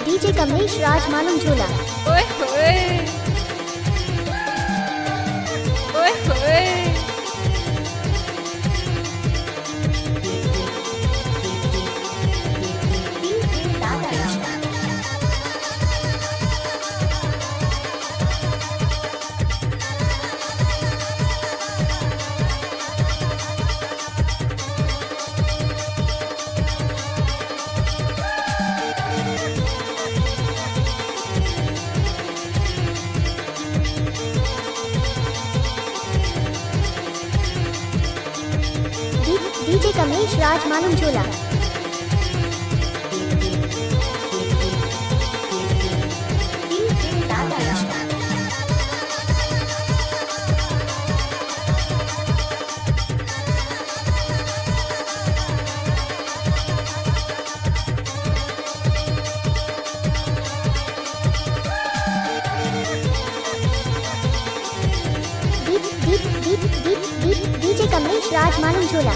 DJ Kamlesh राज मालूम झूला। ओए होए ओए होए डीजे कमलेश राज मालूम झूला। डीजे कमलेश राज मालूम झूला।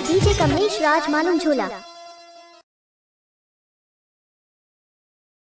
डीजे कमलेश राज मालूम झूला।